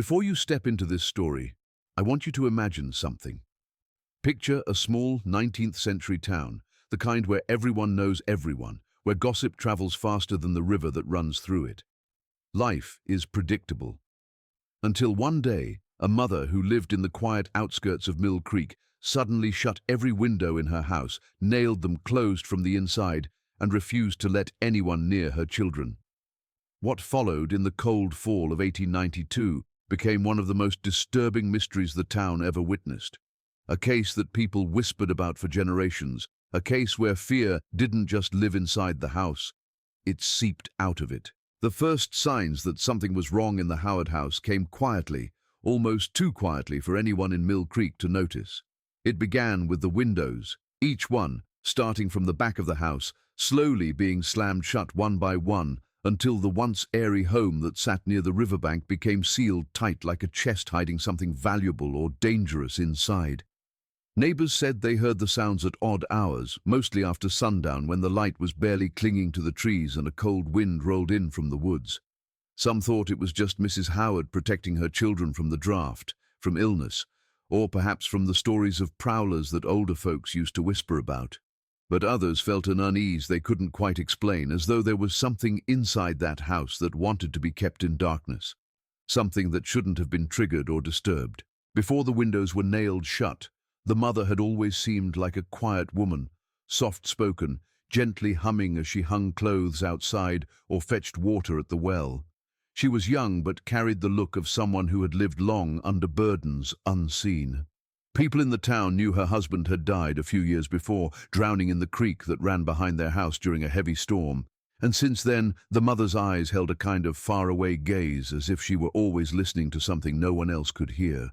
Before you step into this story, I want you to imagine something. Picture a small 19th century town, the kind where everyone knows everyone, where gossip travels faster than the river that runs through it. Life is predictable. Until one day, a mother who lived in the quiet outskirts of Mill Creek suddenly shut every window in her house, nailed them closed from the inside, and refused to let anyone near her children. What followed in the cold fall of 1892 became one of the most disturbing mysteries the town ever witnessed. A case that people whispered about for generations, a case where fear didn't just live inside the house, it seeped out of it. The first signs that something was wrong in the Howard house came quietly, almost too quietly for anyone in Mill Creek to notice. It began with the windows, each one, starting from the back of the house, slowly being slammed shut one by one, until the once airy home that sat near the riverbank became sealed tight like a chest hiding something valuable or dangerous inside. Neighbors said they heard the sounds at odd hours, mostly after sundown when the light was barely clinging to the trees and a cold wind rolled in from the woods. Some thought it was just Mrs. Howard protecting her children from the draft, from illness, or perhaps from the stories of prowlers that older folks used to whisper about. But others felt an unease they couldn't quite explain, as though there was something inside that house that wanted to be kept in darkness, something that shouldn't have been triggered or disturbed. Before the windows were nailed shut, the mother had always seemed like a quiet woman, soft-spoken, gently humming as she hung clothes outside or fetched water at the well. She was young but carried the look of someone who had lived long under burdens unseen. People in the town knew her husband had died a few years before, drowning in the creek that ran behind their house during a heavy storm, and since then the mother's eyes held a kind of faraway gaze, as if she were always listening to something no one else could hear.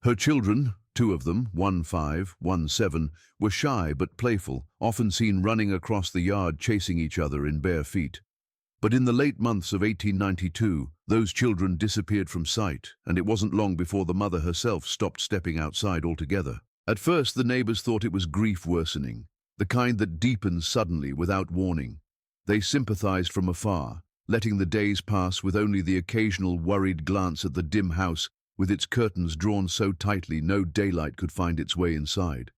Her children, two of them, 1 5, 1 7, were shy but playful, often seen running across the yard chasing each other in bare feet. But in the late months of 1892, those children disappeared from sight, and it wasn't long before the mother herself stopped stepping outside altogether. At first, the neighbors thought it was grief worsening, the kind that deepens suddenly without warning. They sympathized from afar, letting the days pass with only the occasional worried glance at the dim house with its curtains drawn so tightly no daylight could find its way inside.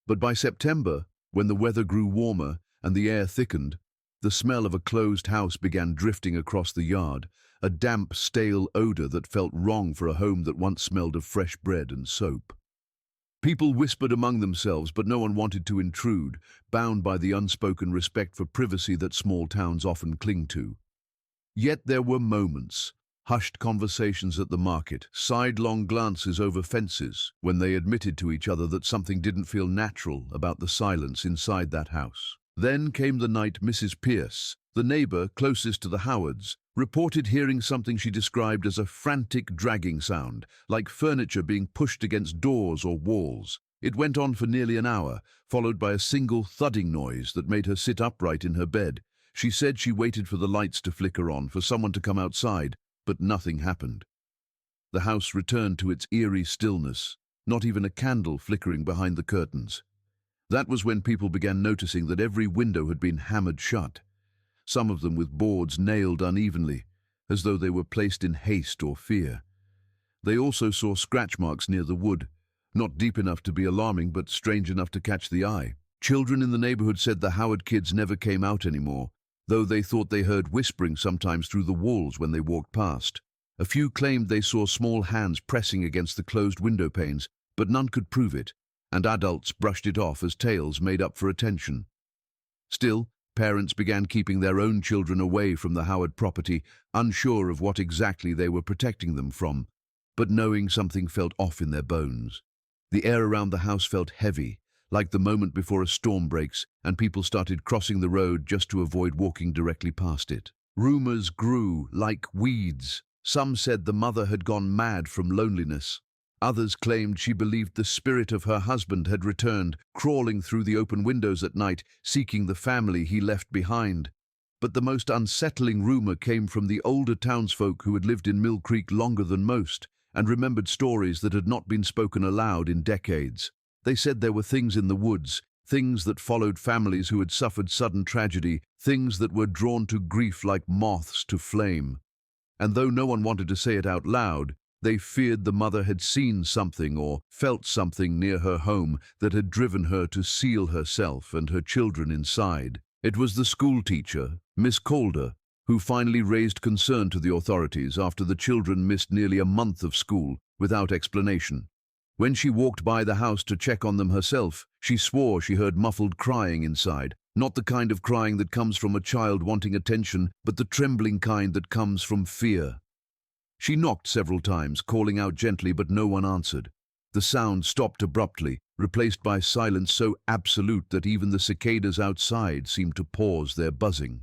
But by September, when the weather grew warmer and the air thickened, the smell of a closed house began drifting across the yard, a damp, stale odor that felt wrong for a home that once smelled of fresh bread and soap. People whispered among themselves, but no one wanted to intrude, bound by the unspoken respect for privacy that small towns often cling to. Yet there were moments, hushed conversations at the market, sidelong glances over fences, when they admitted to each other that something didn't feel natural about the silence inside that house. Then came the night Mrs. Pierce, the neighbor closest to the Howards, reported hearing something she described as a frantic dragging sound, like furniture being pushed against doors or walls. It went on for nearly an hour, followed by a single thudding noise that made her sit upright in her bed. She said she waited for the lights to flicker on, for someone to come outside, but nothing happened. The house returned to its eerie stillness, not even a candle flickering behind the curtains. That was when people began noticing that every window had been hammered shut, some of them with boards nailed unevenly, as though they were placed in haste or fear. They also saw scratch marks near the wood, not deep enough to be alarming but strange enough to catch the eye. Children in the neighborhood said the Howard kids never came out anymore, though they thought they heard whispering sometimes through the walls when they walked past. A few claimed they saw small hands pressing against the closed window panes, but none could prove it, and adults brushed it off as tales made up for attention. Still, parents began keeping their own children away from the Howard property, unsure of what exactly they were protecting them from, but knowing something felt off in their bones. The air around the house felt heavy, like the moment before a storm breaks, and people started crossing the road just to avoid walking directly past it. Rumors grew like weeds. Some said the mother had gone mad from loneliness. Others claimed she believed the spirit of her husband had returned, crawling through the open windows at night, seeking the family he left behind. But the most unsettling rumor came from the older townsfolk who had lived in Mill Creek longer than most, and remembered stories that had not been spoken aloud in decades. They said there were things in the woods, things that followed families who had suffered sudden tragedy, things that were drawn to grief like moths to flame. And though no one wanted to say it out loud, They feared the mother had seen something or felt something near her home that had driven her to seal herself and her children inside. It was the school teacher, Miss Calder, who finally raised concern to the authorities after the children missed nearly a month of school without explanation. When she walked by the house to check on them herself, she swore she heard muffled crying inside, not the kind of crying that comes from a child wanting attention, but the trembling kind that comes from fear. She knocked several times, calling out gently, but no one answered. The sound stopped abruptly, replaced by silence so absolute that even the cicadas outside seemed to pause their buzzing.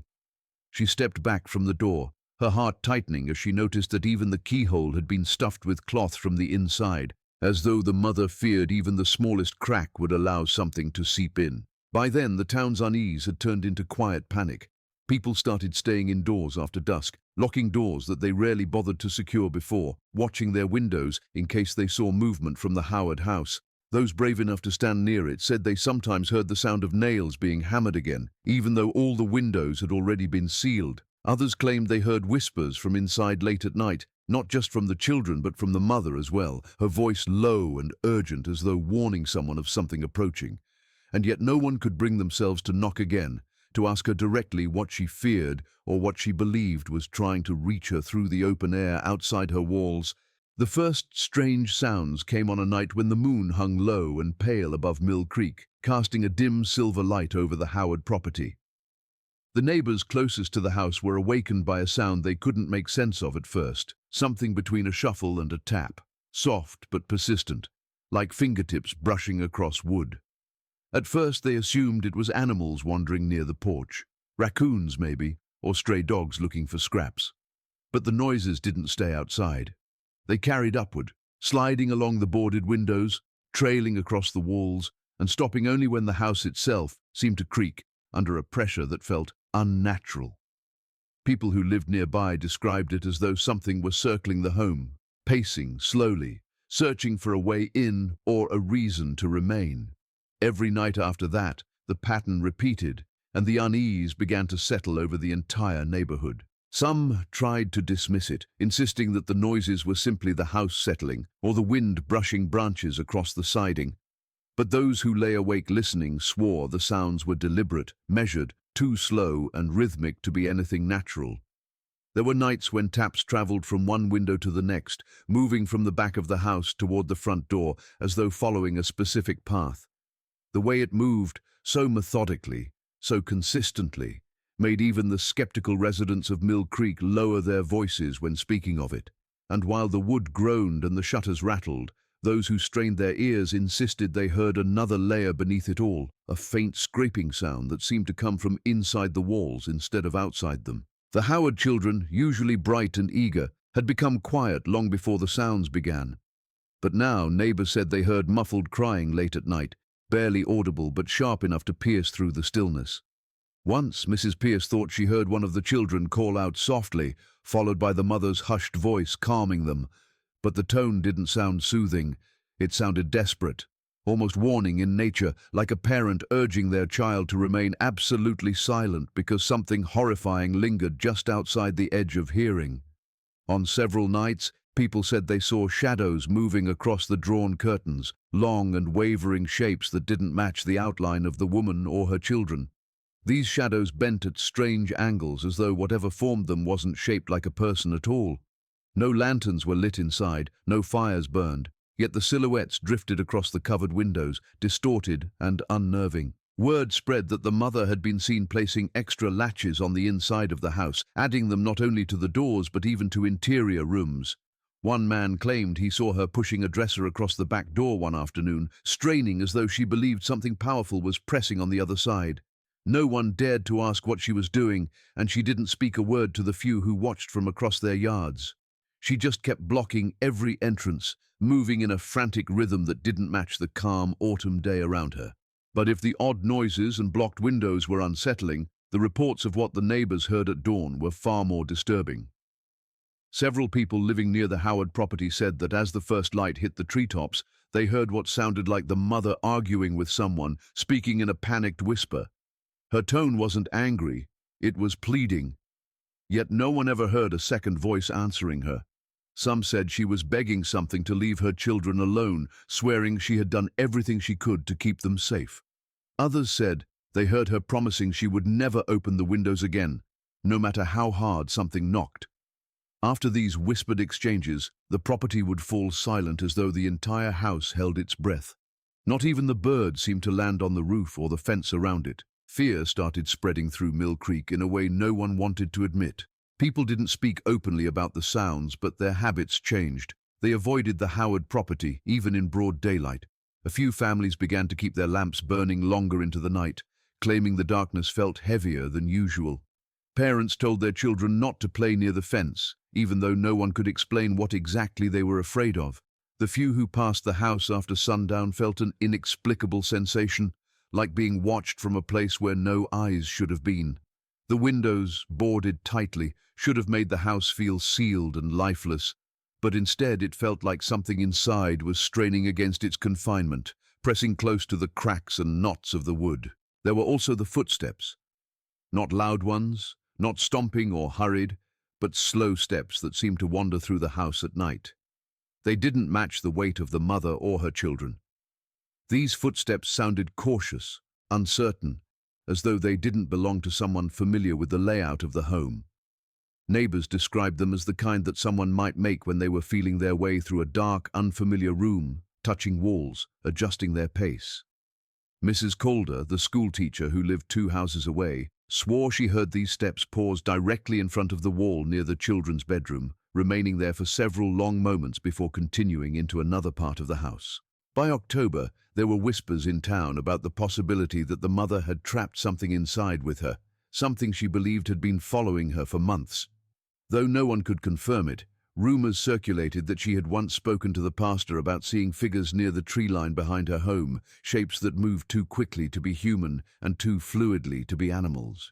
She stepped back from the door, her heart tightening as she noticed that even the keyhole had been stuffed with cloth from the inside, as though the mother feared even the smallest crack would allow something to seep in. By then, the town's unease had turned into quiet panic. People started staying indoors after dusk, locking doors that they rarely bothered to secure before, watching their windows in case they saw movement from the Howard house. Those brave enough to stand near it said they sometimes heard the sound of nails being hammered again, even though all the windows had already been sealed. Others claimed they heard whispers from inside late at night, not just from the children but from the mother as well, her voice low and urgent as though warning someone of something approaching. And yet no one could bring themselves to knock again, to ask her directly what she feared or what she believed was trying to reach her through the open air outside her walls. The first strange sounds came on a night when the moon hung low and pale above Mill Creek, casting a dim silver light over the Howard property. The neighbors closest to the house were awakened by a sound they couldn't make sense of at first, something between a shuffle and a tap, soft but persistent, like fingertips brushing across wood. At first they assumed it was animals wandering near the porch, raccoons maybe, or stray dogs looking for scraps. But the noises didn't stay outside. They carried upward, sliding along the boarded windows, trailing across the walls, and stopping only when the house itself seemed to creak under a pressure that felt unnatural. People who lived nearby described it as though something was circling the home, pacing slowly, searching for a way in or a reason to remain. Every night after that, the pattern repeated, and the unease began to settle over the entire neighborhood. Some tried to dismiss it, insisting that the noises were simply the house settling or the wind brushing branches across the siding. But those who lay awake listening swore the sounds were deliberate, measured, too slow and rhythmic to be anything natural. There were nights when taps traveled from one window to the next, moving from the back of the house toward the front door as though following a specific path. The way it moved, so methodically, so consistently, made even the skeptical residents of Mill Creek lower their voices when speaking of it. And while the wood groaned and the shutters rattled, those who strained their ears insisted they heard another layer beneath it all, a faint scraping sound that seemed to come from inside the walls instead of outside them. The Howard children, usually bright and eager, had become quiet long before the sounds began. But now neighbors said they heard muffled crying late at night, barely audible but sharp enough to pierce through the stillness. Once, Mrs. Pierce thought she heard one of the children call out softly, followed by the mother's hushed voice calming them. But the tone didn't sound soothing. It sounded desperate, almost warning in nature, like a parent urging their child to remain absolutely silent because something horrifying lingered just outside the edge of hearing. On several nights, people said they saw shadows moving across the drawn curtains, long and wavering shapes that didn't match the outline of the woman or her children. These shadows bent at strange angles as though whatever formed them wasn't shaped like a person at all. No lanterns were lit inside, no fires burned, yet the silhouettes drifted across the covered windows, distorted and unnerving. Word spread that the mother had been seen placing extra latches on the inside of the house, adding them not only to the doors but even to interior rooms. One man claimed he saw her pushing a dresser across the back door one afternoon, straining as though she believed something powerful was pressing on the other side. No one dared to ask what she was doing, and she didn't speak a word to the few who watched from across their yards. She just kept blocking every entrance, moving in a frantic rhythm that didn't match the calm autumn day around her. But if the odd noises and blocked windows were unsettling, the reports of what the neighbors heard at dawn were far more disturbing. Several people living near the Howard property said that as the first light hit the treetops, they heard what sounded like the mother arguing with someone, speaking in a panicked whisper. Her tone wasn't angry, it was pleading. Yet no one ever heard a second voice answering her. Some said she was begging something to leave her children alone, swearing she had done everything she could to keep them safe. Others said they heard her promising she would never open the windows again, no matter how hard something knocked. After these whispered exchanges, the property would fall silent as though the entire house held its breath. Not even the birds seemed to land on the roof or the fence around it. Fear started spreading through Mill Creek in a way no one wanted to admit. People didn't speak openly about the sounds, but their habits changed. They avoided the Howard property, even in broad daylight. A few families began to keep their lamps burning longer into the night, claiming the darkness felt heavier than usual. Parents told their children not to play near the fence, even though no one could explain what exactly they were afraid of. The few who passed the house after sundown felt an inexplicable sensation, like being watched from a place where no eyes should have been. The windows, boarded tightly, should have made the house feel sealed and lifeless, but instead it felt like something inside was straining against its confinement, pressing close to the cracks and knots of the wood. There were also the footsteps. Not loud ones, not stomping or hurried, but slow steps that seemed to wander through the house at night. They didn't match the weight of the mother or her children. These footsteps sounded cautious, uncertain, as though they didn't belong to someone familiar with the layout of the home. Neighbors described them as the kind that someone might make when they were feeling their way through a dark, unfamiliar room, touching walls, adjusting their pace. Mrs. Calder, the schoolteacher who lived 2 houses away, swore she heard these steps pause directly in front of the wall near the children's bedroom, remaining there for several long moments before continuing into another part of the house. By October, there were whispers in town about the possibility that the mother had trapped something inside with her, something she believed had been following her for months. Though no one could confirm it, rumors circulated that she had once spoken to the pastor about seeing figures near the tree line behind her home, shapes that moved too quickly to be human and too fluidly to be animals.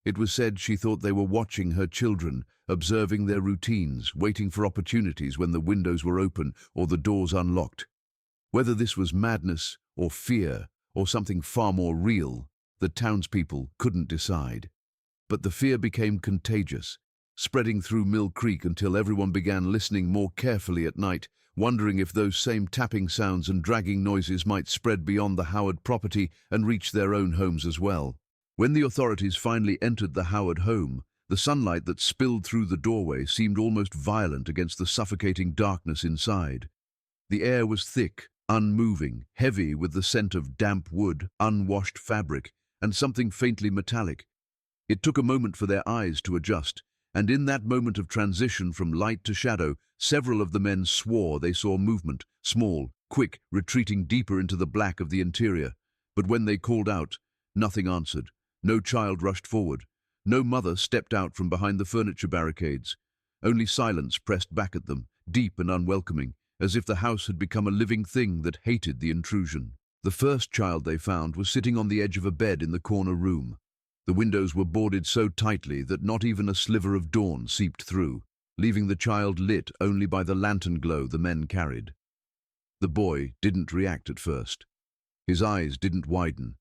It was said she thought they were watching her children, observing their routines, waiting for opportunities when the windows were open or the doors unlocked. Whether this was madness or fear or something far more real, the townspeople couldn't decide. But the fear became contagious, spreading through Mill Creek until everyone began listening more carefully at night, wondering if those same tapping sounds and dragging noises might spread beyond the Howard property and reach their own homes as well. When the authorities finally entered the Howard home, the sunlight that spilled through the doorway seemed almost violent against the suffocating darkness inside. The air was thick, unmoving, heavy with the scent of damp wood, unwashed fabric, and something faintly metallic. It took a moment for their eyes to adjust, and in that moment of transition from light to shadow, several of the men swore they saw movement, small, quick, retreating deeper into the black of the interior. But when they called out, nothing answered. No child rushed forward. No mother stepped out from behind the furniture barricades. Only silence pressed back at them, deep and unwelcoming, as if the house had become a living thing that hated the intrusion. The first child they found was sitting on the edge of a bed in the corner room. The windows were boarded so tightly that not even a sliver of dawn seeped through, leaving the child lit only by the lantern glow the men carried. The boy didn't react at first. His eyes didn't widen,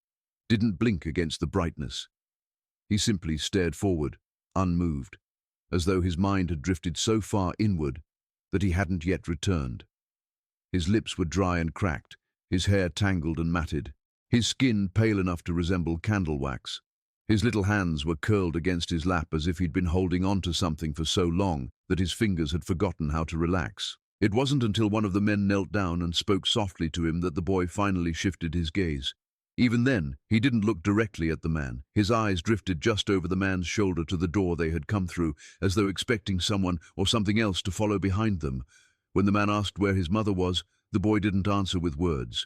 didn't blink against the brightness. He simply stared forward, unmoved, as though his mind had drifted so far inward that he hadn't yet returned. His lips were dry and cracked, his hair tangled and matted, his skin pale enough to resemble candle wax. His little hands were curled against his lap as if he'd been holding on to something for so long that his fingers had forgotten how to relax. It wasn't until one of the men knelt down and spoke softly to him that the boy finally shifted his gaze. Even then, he didn't look directly at the man. His eyes drifted just over the man's shoulder to the door they had come through, as though expecting someone or something else to follow behind them. When the man asked where his mother was, the boy didn't answer with words.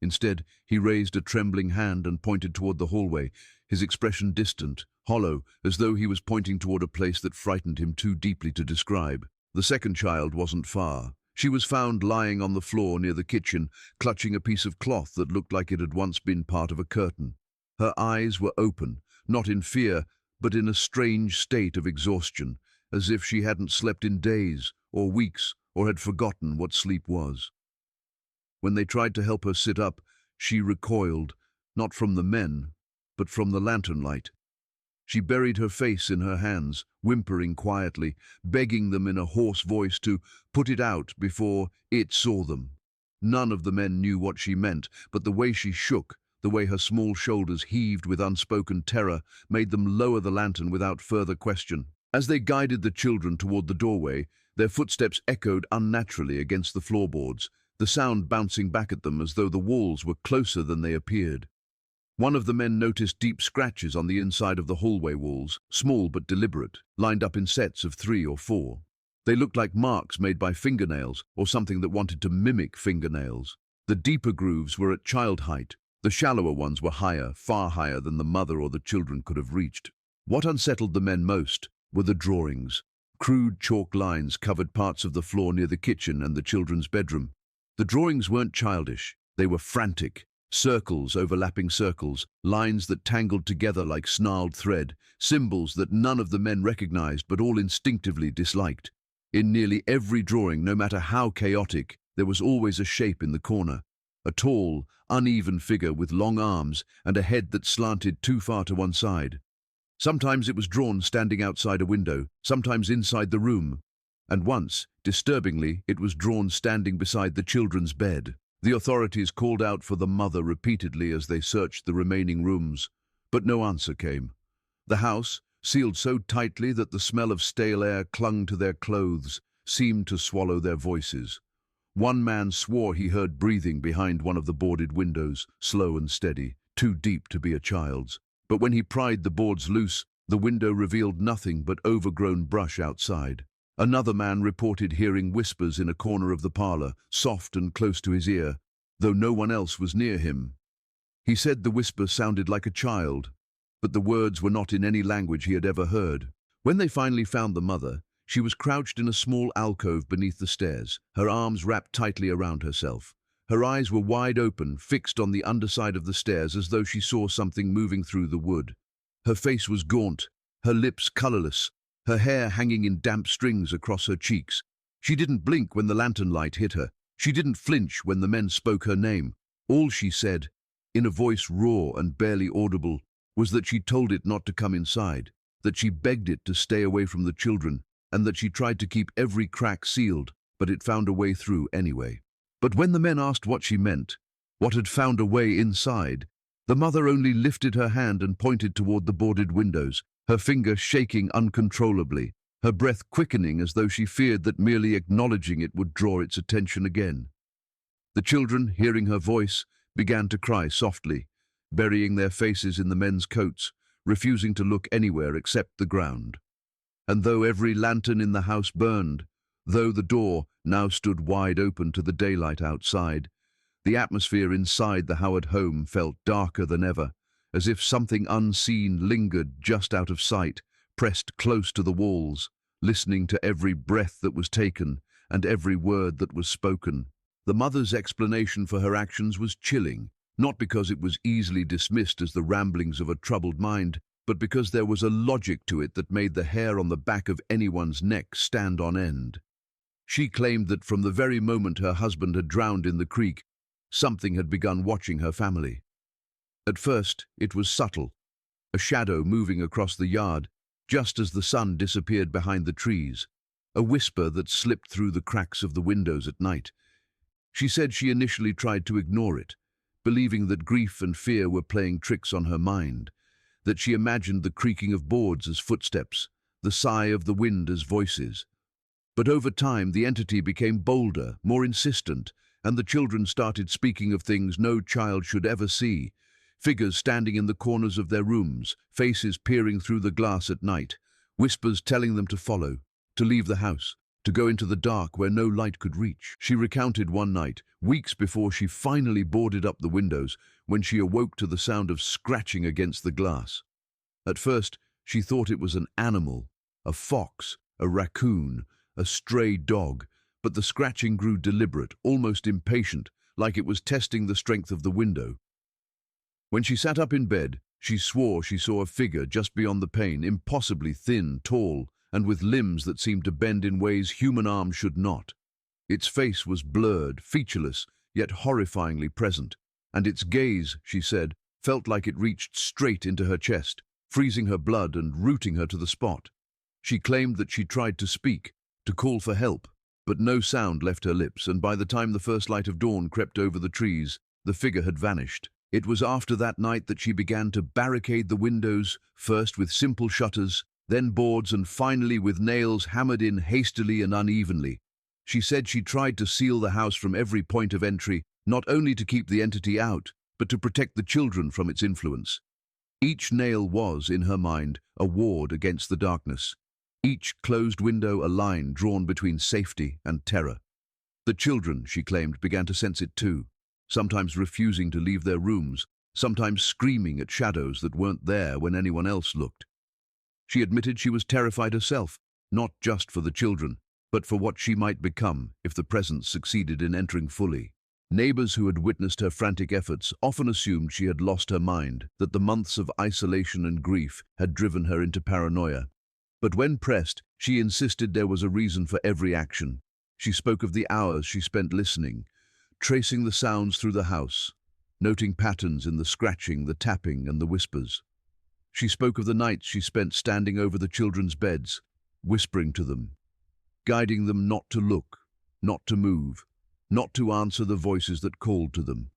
Instead, he raised a trembling hand and pointed toward the hallway, his expression distant, hollow, as though he was pointing toward a place that frightened him too deeply to describe. The second child wasn't far. She was found lying on the floor near the kitchen, clutching a piece of cloth that looked like it had once been part of a curtain. Her eyes were open, not in fear, but in a strange state of exhaustion, as if she hadn't slept in days or weeks or had forgotten what sleep was. When they tried to help her sit up, she recoiled, not from the men, but from the lantern light. She buried her face in her hands, whimpering quietly, begging them in a hoarse voice to put it out before it saw them. None of the men knew what she meant, but the way she shook, the way her small shoulders heaved with unspoken terror, made them lower the lantern without further question. As they guided the children toward the doorway, their footsteps echoed unnaturally against the floorboards, the sound bouncing back at them as though the walls were closer than they appeared. One of the men noticed deep scratches on the inside of the hallway walls, small but deliberate, lined up in sets of 3 or 4. They looked like marks made by fingernails or something that wanted to mimic fingernails. The deeper grooves were at child height. The shallower ones were higher, far higher than the mother or the children could have reached. What unsettled the men most were the drawings. Crude chalk lines covered parts of the floor near the kitchen and the children's bedroom. The drawings weren't childish. They were frantic. Circles overlapping circles, lines that tangled together like snarled thread, symbols that none of the men recognized but all instinctively disliked. In nearly every drawing, no matter how chaotic, there was always a shape in the corner. A tall, uneven figure with long arms and a head that slanted too far to one side. Sometimes it was drawn standing outside a window, sometimes inside the room, and once, disturbingly, it was drawn standing beside the children's bed. The authorities called out for the mother repeatedly as they searched the remaining rooms, but no answer came. The house, sealed so tightly that the smell of stale air clung to their clothes, seemed to swallow their voices. One man swore he heard breathing behind one of the boarded windows, slow and steady, too deep to be a child's. But when he pried the boards loose, the window revealed nothing but overgrown brush outside. Another man reported hearing whispers in a corner of the parlor, soft and close to his ear, though no one else was near him. He said the whisper sounded like a child, but the words were not in any language he had ever heard. When they finally found the mother, she was crouched in a small alcove beneath the stairs, her arms wrapped tightly around herself. Her eyes were wide open, fixed on the underside of the stairs as though she saw something moving through the wood. Her face was gaunt, her lips colorless, her hair hanging in damp strings across her cheeks. She didn't blink when the lantern light hit her. She didn't flinch when the men spoke her name. All she said, in a voice raw and barely audible, was that she told it not to come inside, that she begged it to stay away from the children, and that she tried to keep every crack sealed, but it found a way through anyway. But when the men asked what she meant, what had found a way inside, the mother only lifted her hand and pointed toward the boarded windows, her finger shaking uncontrollably, her breath quickening as though she feared that merely acknowledging it would draw its attention again. The children, hearing her voice, began to cry softly, burying their faces in the men's coats, refusing to look anywhere except the ground. And though every lantern in the house burned, though the door now stood wide open to the daylight outside, the atmosphere inside the Howard home felt darker than ever, as if something unseen lingered just out of sight, pressed close to the walls, listening to every breath that was taken and every word that was spoken. The mother's explanation for her actions was chilling, not because it was easily dismissed as the ramblings of a troubled mind, but because there was a logic to it that made the hair on the back of anyone's neck stand on end. She claimed that from the very moment her husband had drowned in the creek, something had begun watching her family. At first, it was subtle, a shadow moving across the yard, just as the sun disappeared behind the trees, a whisper that slipped through the cracks of the windows at night. She said she initially tried to ignore it, believing that grief and fear were playing tricks on her mind, that she imagined the creaking of boards as footsteps, the sigh of the wind as voices. But over time, the entity became bolder, more insistent, and the children started speaking of things no child should ever see. Figures standing in the corners of their rooms, faces peering through the glass at night, whispers telling them to follow, to leave the house, to go into the dark where no light could reach. She recounted one night, weeks before she finally boarded up the windows, when she awoke to the sound of scratching against the glass. At first, she thought it was an animal, a fox, a raccoon, a stray dog, but the scratching grew deliberate, almost impatient, like it was testing the strength of the window. When she sat up in bed, she swore she saw a figure just beyond the pane, impossibly thin, tall, and with limbs that seemed to bend in ways human arms should not. Its face was blurred, featureless, yet horrifyingly present, and its gaze, she said, felt like it reached straight into her chest. freezing her blood and rooting her to the spot. She claimed that she tried to speak, to call for help, but no sound left her lips, and by the time the first light of dawn crept over the trees, the figure had vanished. It was after that night that she began to barricade the windows, first with simple shutters, then boards, and finally with nails hammered in hastily and unevenly. She said she tried to seal the house from every point of entry, not only to keep the entity out, but to protect the children from its influence. Each nail was, in her mind, a ward against the darkness. Each closed window a line drawn between safety and terror. The children, she claimed, began to sense it too, sometimes refusing to leave their rooms, sometimes screaming at shadows that weren't there when anyone else looked. She admitted she was terrified herself, not just for the children, but for what she might become if the presence succeeded in entering fully. Neighbors who had witnessed her frantic efforts often assumed she had lost her mind, that the months of isolation and grief had driven her into paranoia. But when pressed, she insisted there was a reason for every action. She spoke of the hours she spent listening, tracing the sounds through the house, noting patterns in the scratching, the tapping, and the whispers. She spoke of the nights she spent standing over the children's beds, whispering to them, guiding them not to look, not to move, not to answer the voices that called to them.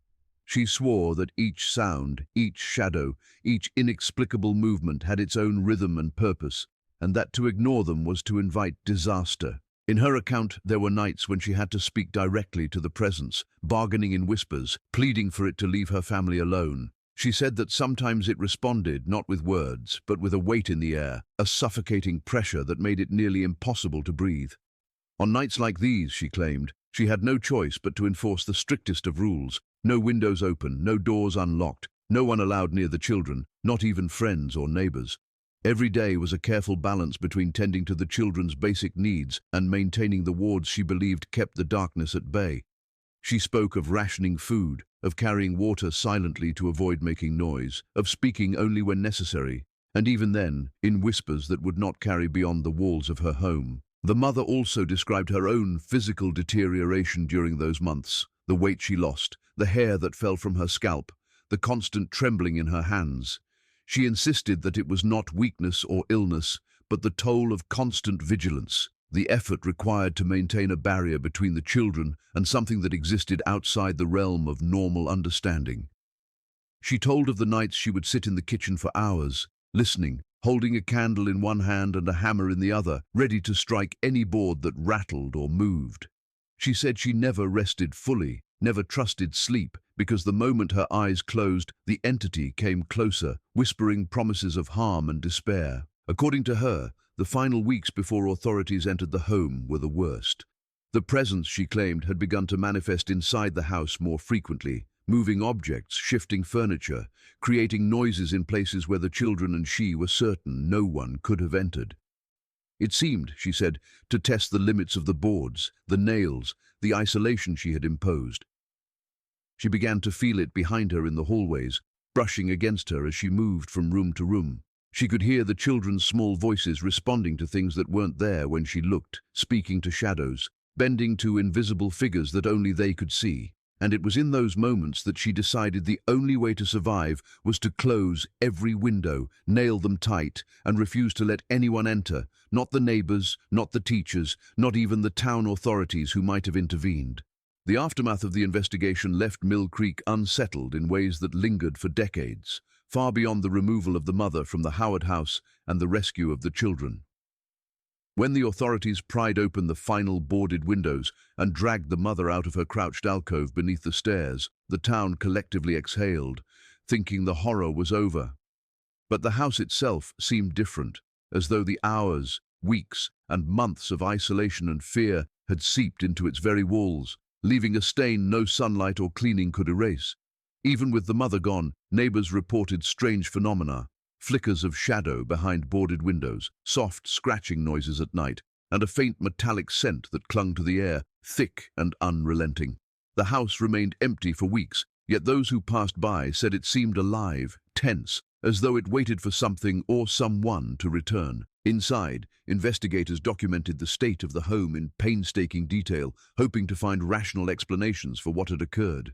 She swore that each sound, each shadow, each inexplicable movement had its own rhythm and purpose, and that to ignore them was to invite disaster. In her account, there were nights when she had to speak directly to the presence, bargaining in whispers, pleading for it to leave her family alone. She said that sometimes it responded not with words, but with a weight in the air, a suffocating pressure that made it nearly impossible to breathe. On nights like these, she claimed, she had no choice but to enforce the strictest of rules: no windows open, no doors unlocked, no one allowed near the children, not even friends or neighbors. Every day was a careful balance between tending to the children's basic needs and maintaining the wards she believed kept the darkness at bay. She spoke of rationing food, of carrying water silently to avoid making noise, of speaking only when necessary, and even then, in whispers that would not carry beyond the walls of her home. The mother also described her own physical deterioration during those months: the weight she lost, the hair that fell from her scalp, the constant trembling in her hands. She insisted that it was not weakness or illness, but the toll of constant vigilance, the effort required to maintain a barrier between the children and something that existed outside the realm of normal understanding. She told of the nights she would sit in the kitchen for hours, listening, holding a candle in one hand and a hammer in the other, ready to strike any board that rattled or moved. She said she never rested fully, never trusted sleep, because the moment her eyes closed, the entity came closer, whispering promises of harm and despair. According to her, the final weeks before authorities entered the home were the worst. The presence, she claimed, had begun to manifest inside the house more frequently, moving objects, shifting furniture, creating noises in places where the children and she were certain no one could have entered. It seemed, she said, to test the limits of the boards, the nails, the isolation she had imposed. She began to feel it behind her in the hallways, brushing against her as she moved from room to room. She could hear the children's small voices responding to things that weren't there when she looked, speaking to shadows, bending to invisible figures that only they could see. And it was in those moments that she decided the only way to survive was to close every window, nail them tight, and refuse to let anyone enter, not the neighbors, not the teachers, not even the town authorities who might have intervened. The aftermath of the investigation left Mill Creek unsettled in ways that lingered for decades, far beyond the removal of the mother from the Howard house and the rescue of the children. When the authorities pried open the final boarded windows and dragged the mother out of her crouched alcove beneath the stairs, the town collectively exhaled, thinking the horror was over. But the house itself seemed different, as though the hours, weeks, and months of isolation and fear had seeped into its very walls, leaving a stain no sunlight or cleaning could erase. Even with the mother gone, neighbors reported strange phenomena: flickers of shadow behind boarded windows, soft scratching noises at night, and a faint metallic scent that clung to the air, thick and unrelenting. The house remained empty for weeks, yet those who passed by said it seemed alive, tense, as though it waited for something or someone to return. Inside, investigators documented the state of the home in painstaking detail, hoping to find rational explanations for what had occurred.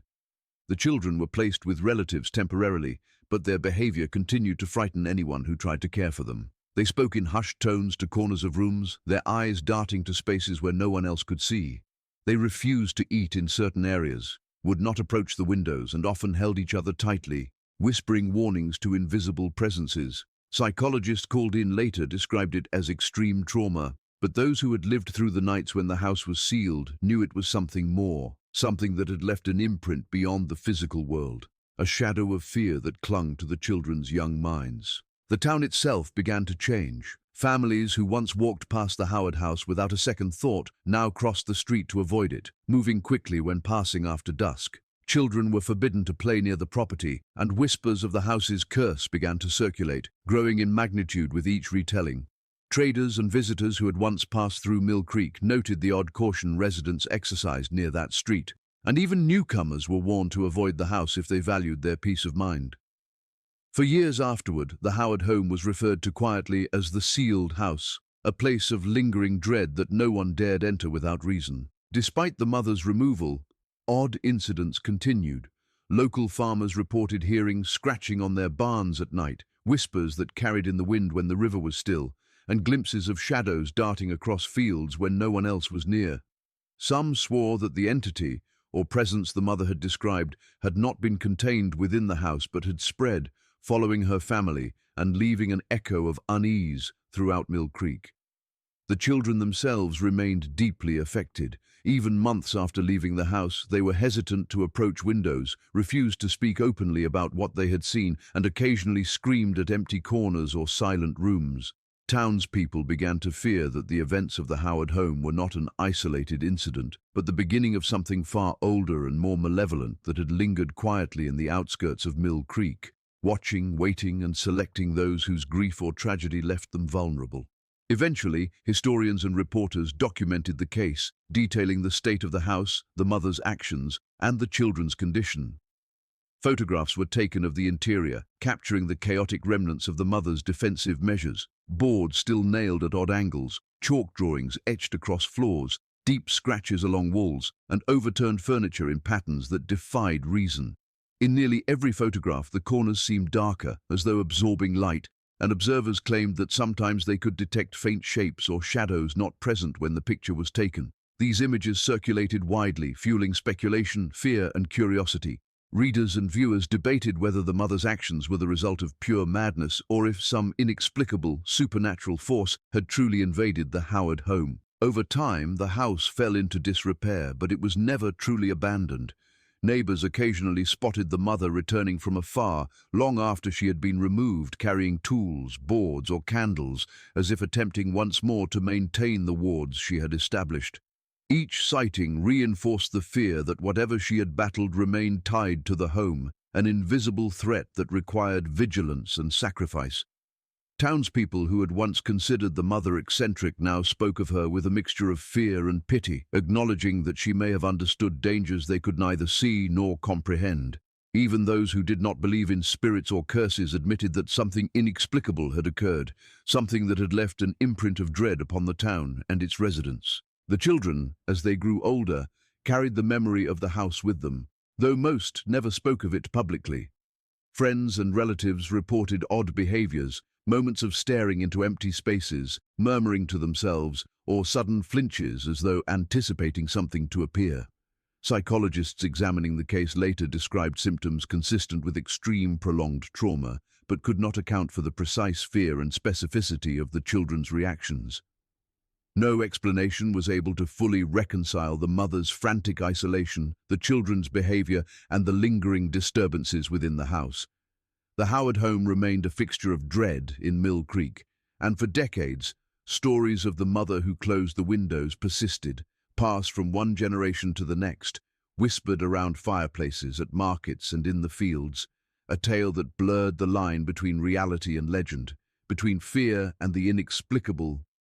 The children were placed with relatives temporarily, but their behavior continued to frighten anyone who tried to care for them. They spoke in hushed tones to corners of rooms, their eyes darting to spaces where no one else could see. They refused to eat in certain areas, would not approach the windows, and often held each other tightly, whispering warnings to invisible presences. Psychologists called in later described it as extreme trauma, but those who had lived through the nights when the house was sealed knew it was something more, something that had left an imprint beyond the physical world, a shadow of fear that clung to the children's young minds. The town itself began to change. Families who once walked past the Howard house without a second thought now crossed the street to avoid it, moving quickly when passing after dusk. Children were forbidden to play near the property, and whispers of the house's curse began to circulate, growing in magnitude with each retelling. Traders and visitors who had once passed through Mill Creek noted the odd caution residents exercised near that street, and even newcomers were warned to avoid the house if they valued their peace of mind. For years afterward, the Howard home was referred to quietly as the Sealed House, a place of lingering dread that no one dared enter without reason. Despite the mother's removal, odd incidents continued. Local farmers reported hearing scratching on their barns at night, whispers that carried in the wind when the river was still, and glimpses of shadows darting across fields when no one else was near. Some swore that the entity, or presence the mother had described, had not been contained within the house but had spread, following her family and leaving an echo of unease throughout Mill Creek. The children themselves remained deeply affected. Even months after leaving the house, they were hesitant to approach windows, refused to speak openly about what they had seen, and occasionally screamed at empty corners or silent rooms. Townspeople began to fear that the events of the Howard home were not an isolated incident, but the beginning of something far older and more malevolent that had lingered quietly in the outskirts of Mill Creek, watching, waiting, and selecting those whose grief or tragedy left them vulnerable. Eventually, historians and reporters documented the case, detailing the state of the house, the mother's actions, and the children's condition. Photographs were taken of the interior, capturing the chaotic remnants of the mother's defensive measures. Boards still nailed at odd angles, chalk drawings etched across floors, deep scratches along walls, and overturned furniture in patterns that defied reason. In nearly every photograph, the corners seemed darker, as though absorbing light, and observers claimed that sometimes they could detect faint shapes or shadows not present when the picture was taken. These images circulated widely, fueling speculation, fear, and curiosity. Readers and viewers debated whether the mother's actions were the result of pure madness or if some inexplicable, supernatural force had truly invaded the Howard home. Over time, the house fell into disrepair, but it was never truly abandoned. Neighbors occasionally spotted the mother returning from afar, long after she had been removed, carrying tools, boards, or candles, as if attempting once more to maintain the wards she had established. Each sighting reinforced the fear that whatever she had battled remained tied to the home, an invisible threat that required vigilance and sacrifice. Townspeople who had once considered the mother eccentric now spoke of her with a mixture of fear and pity, acknowledging that she may have understood dangers they could neither see nor comprehend. Even those who did not believe in spirits or curses admitted that something inexplicable had occurred, something that had left an imprint of dread upon the town and its residents. The children, as they grew older, carried the memory of the house with them, though most never spoke of it publicly. Friends and relatives reported odd behaviors, moments of staring into empty spaces, murmuring to themselves, or sudden flinches as though anticipating something to appear. Psychologists examining the case later described symptoms consistent with extreme prolonged trauma, but could not account for the precise fear and specificity of the children's reactions. No explanation was able to fully reconcile the mother's frantic isolation, the children's behavior, and the lingering disturbances within the house. The Howard home remained a fixture of dread in Mill Creek, and for decades, stories of the mother who closed the windows persisted, passed from one generation to the next, whispered around fireplaces, at markets, and in the fields, a tale that blurred the line between reality and legend, between fear and the inexplicable,